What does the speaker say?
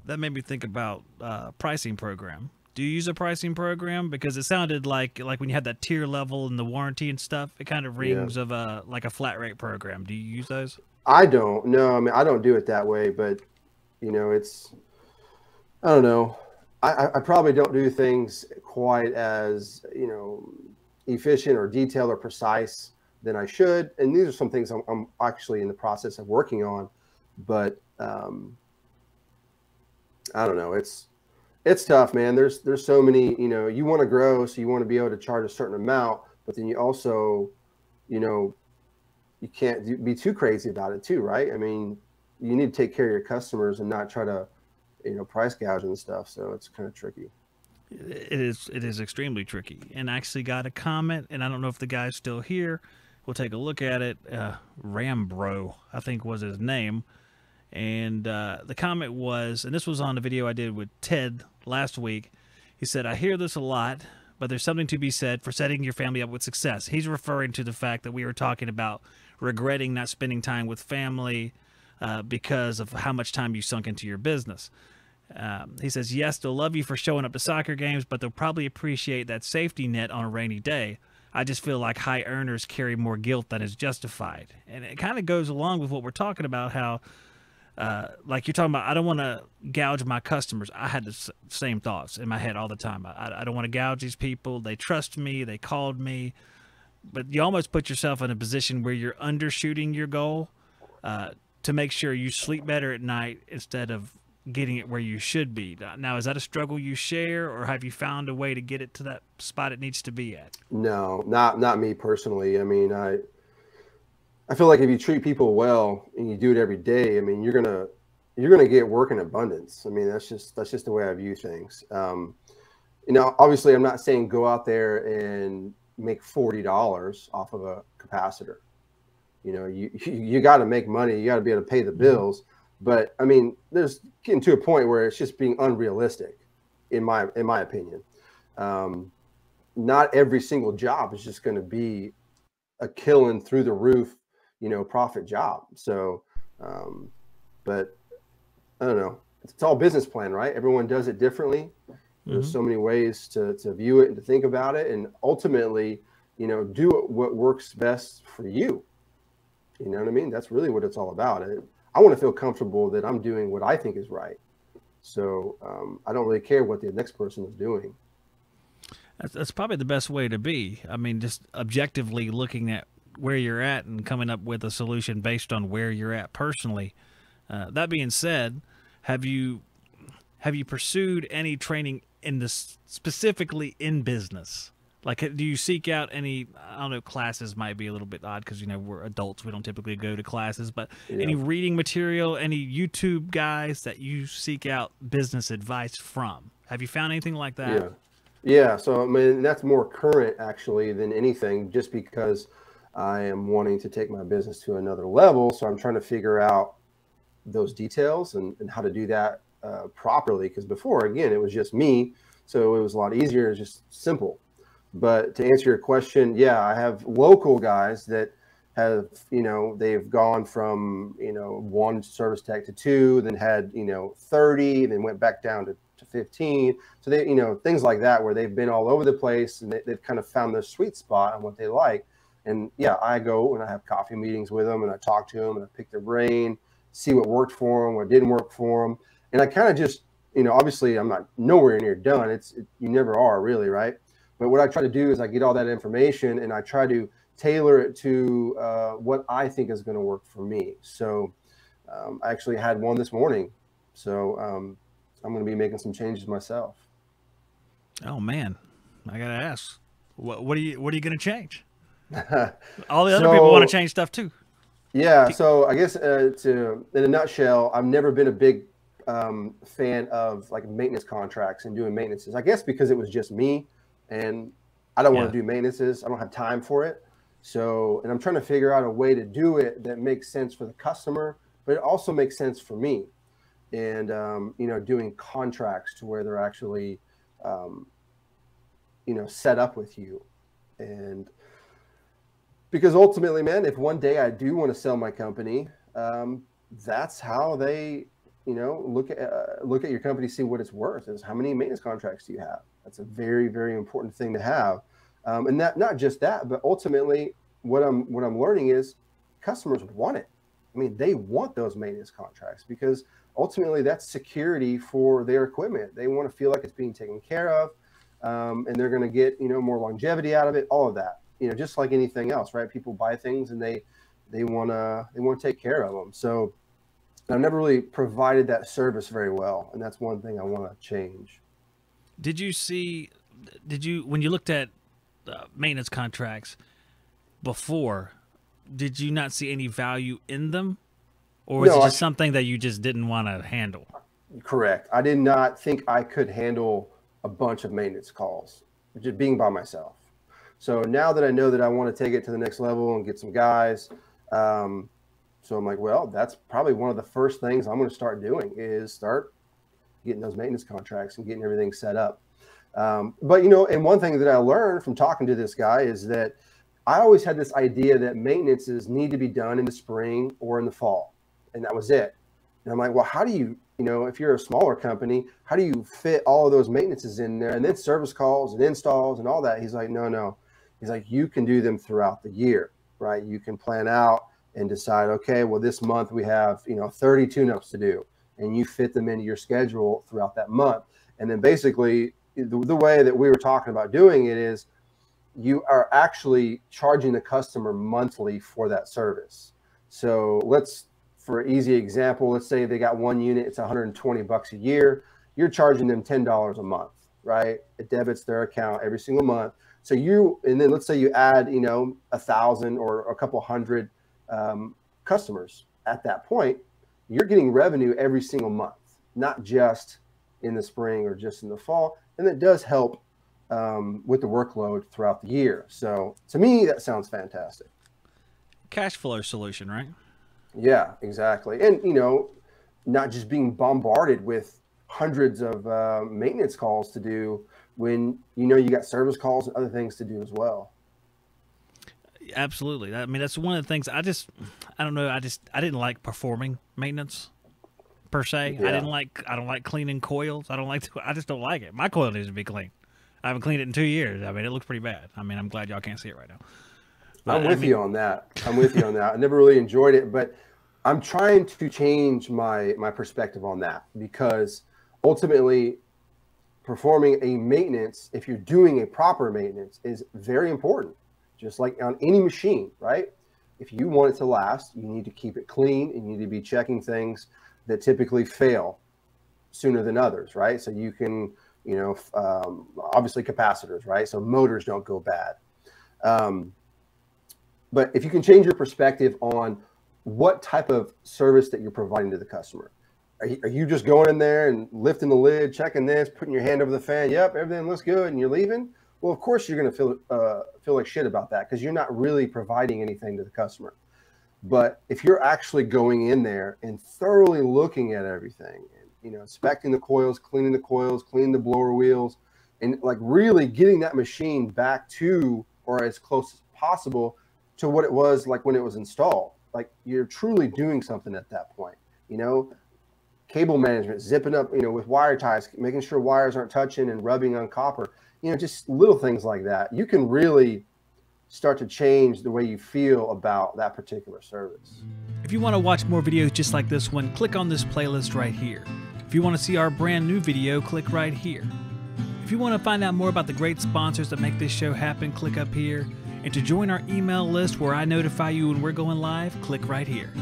that made me think about pricing program. Do you use a pricing program? Because it sounded like when you had that tier level and the warranty and stuff, it kind of Yeah. rings of a like a flat rate program. Do you use those? I don't. No, I mean, I don't do it that way, but it's, I don't know. I probably don't do things quite as, efficient or detailed or precise than I should. And these are some things I'm actually in the process of working on. But I don't know. It's tough, man. There's so many. You want to grow, so you want to be able to charge a certain amount, but then you also, you know, you can't be too crazy about it too, right? I mean, you need to take care of your customers and not try to, price gouge and stuff. So it's kind of tricky. It is extremely tricky. And I actually got a comment, and I don't know if the guy's still here. We'll take a look at it. Rambro, I think was his name. And the comment was, and this was on the video I did with Ted last week. He said, I hear this a lot, but there's something to be said for setting your family up with success. He's referring to the fact that we were talking about regretting not spending time with family because of how much time you sunk into your business. He says, yes, they'll love you for showing up to soccer games, but they'll probably appreciate that safety net on a rainy day. I just feel like high earners carry more guilt than is justified. And it kind of goes along with what we're talking about, how like you're talking about, I don't want to gouge my customers. I had the same thoughts in my head all the time. I don't want to gouge these people. They trust me. They called me. But you almost put yourself in a position where you're undershooting your goal to make sure you sleep better at night instead of getting it where you should be. Now, is that a struggle you share, or have you found a way to get it to that spot it needs to be at? No, not me personally. I mean, I feel like if you treat people well and you do it every day, I mean, you're gonna get work in abundance. I mean, that's just the way I view things. Obviously, I'm not saying go out there and make $40 off of a capacitor. You got to make money. You got to be able to pay the Mm-hmm. bills. But I mean, there's getting to a point where it's just being unrealistic, in my opinion. Um, Not every single job is just going to be a killing through the roof, profit job. So, um, but I don't know. It's all business plan, right? Everyone does it differently. There's Mm-hmm. so many ways to view it and to think about it, and ultimately, do what works best for you. You know what I mean? That's really what it's all about. I want to feel comfortable that I'm doing what I think is right. So I don't really care what the next person is doing. That's probably the best way to be. I mean, just objectively looking at where you're at and coming up with a solution based on where you're at personally. That being said, have you have you pursued any training in this specifically in business? Like, do you seek out any? I don't know. Classes might be a little bit odd because we're adults. We don't typically go to classes. But Yeah. any reading material, any YouTube guys that you seek out business advice from? Have you found anything like that? Yeah. Yeah. So, I mean, that's more current actually than anything, just because I am wanting to take my business to another level. So I'm trying to figure out those details and how to do that properly. Because before, again, it was just me. So it was a lot easier. It's just simple. But to answer your question, yeah, I have local guys that have, they've gone from, one service tech to two, then had, 30, then went back down to 15. So they, things like that, where they've been all over the place and they've kind of found their sweet spot on what they like. And yeah, I go and I have coffee meetings with them and I talk to them and I pick their brain, see what worked for them, what didn't work for them. And I kind of just, obviously I'm not nowhere near done. You never are really, right? But what I try to do is I get all that information and I try to tailor it to what I think is going to work for me. So I actually had one this morning. So I'm going to be making some changes myself. Oh man, I gotta ask. What are you gonna change? All the other people want to So change stuff too. yeah, so I guess to in a nutshell, I've never been a big fan of like maintenance contracts and doing maintenances. I guess because it was just me, and I don't want Yeah. to do maintenances. I don't have time for it. So, and I'm trying to figure out a way to do it that makes sense for the customer, but it also makes sense for me. And doing contracts to where they're actually, um, set up with you, and because ultimately, man, if one day I do want to sell my company, that's how they look at your company, see what it's worth. Is how many maintenance contracts do you have? That's a very, very important thing to have. And that, not just that, but ultimately what I'm learning is customers want it. I mean, they want those maintenance contracts because ultimately that's security for their equipment. They want to feel like it's being taken care of, and they're going to get, more longevity out of it, all of that, just like anything else, right? People buy things and they want to take care of them. So I've never really provided that service very well. And that's one thing I want to change. When you looked at maintenance contracts before, did you not see any value in them, or was it just something that you just didn't want to handle? Correct. I did not think I could handle a bunch of maintenance calls, just being by myself. So now that I know that I want to take it to the next level and get some guys, so I'm like, well, that's probably one of the first things I'm going to start doing is start getting those maintenance contracts and getting everything set up. But, and one thing that I learned from talking to this guy is that I always had this idea that maintenances need to be done in the spring or in the fall. And that was it. And I'm like, well, how do you, if you're a smaller company, how do you fit all of those maintenances in there and then service calls and installs and all that? He's like, no. He's like, you can do them throughout the year, right? You can plan out and decide, okay, well, this month we have, 30 tune-ups to do, and you fit them into your schedule throughout that month. And then basically the way that we were talking about doing it is you are actually charging the customer monthly for that service. So for an easy example, let's say they got one unit, it's $120 a year. You're charging them $10 a month, right? It debits their account every single month. So and then let's say you add, 1,000 or a couple hundred customers at that point, you're getting revenue every single month, not just in the spring or just in the fall. And that does help with the workload throughout the year. So to me, that sounds fantastic. Cash flow solution, right? Yeah, exactly. And, not just being bombarded with hundreds of maintenance calls to do when, you got service calls and other things to do as well. Absolutely. I mean, that's one of the things I don't know. I didn't like performing maintenance per se. Yeah. I don't like cleaning coils. I just don't like it. My coil needs to be clean. I haven't cleaned it in 2 years. I mean, it looks pretty bad. I mean, I'm glad y'all can't see it right now. But, I'm with you on that. I never really enjoyed it, but I'm trying to change my perspective on that, because ultimately performing a maintenance, if you're doing a proper maintenance, is very important. Just like on any machine, right? If you want it to last, you need to keep it clean, and you need to be checking things that typically fail sooner than others, right? So you can, obviously capacitors, right? So motors don't go bad. But if you can change your perspective on what type of service that you're providing to the customer, are you just going in there and lifting the lid, checking this, putting your hand over the fan? Yep, everything looks good, and you're leaving. Well, of course you're going to feel like shit about that, because you're not really providing anything to the customer. But if you're actually going in there and thoroughly looking at everything, and, inspecting the coils, cleaning the blower wheels, and like really getting that machine back to, or as close as possible to what it was like when it was installed, like you're truly doing something at that point. Cable management, zipping up, with wire ties, making sure wires aren't touching and rubbing on copper. Just little things like that. You can really start to change the way you feel about that particular service. If you want to watch more videos just like this one, click on this playlist right here. If you want to see our brand new video, click right here. If you want to find out more about the great sponsors that make this show happen, click up here. And to join our email list where I notify you when we're going live, click right here.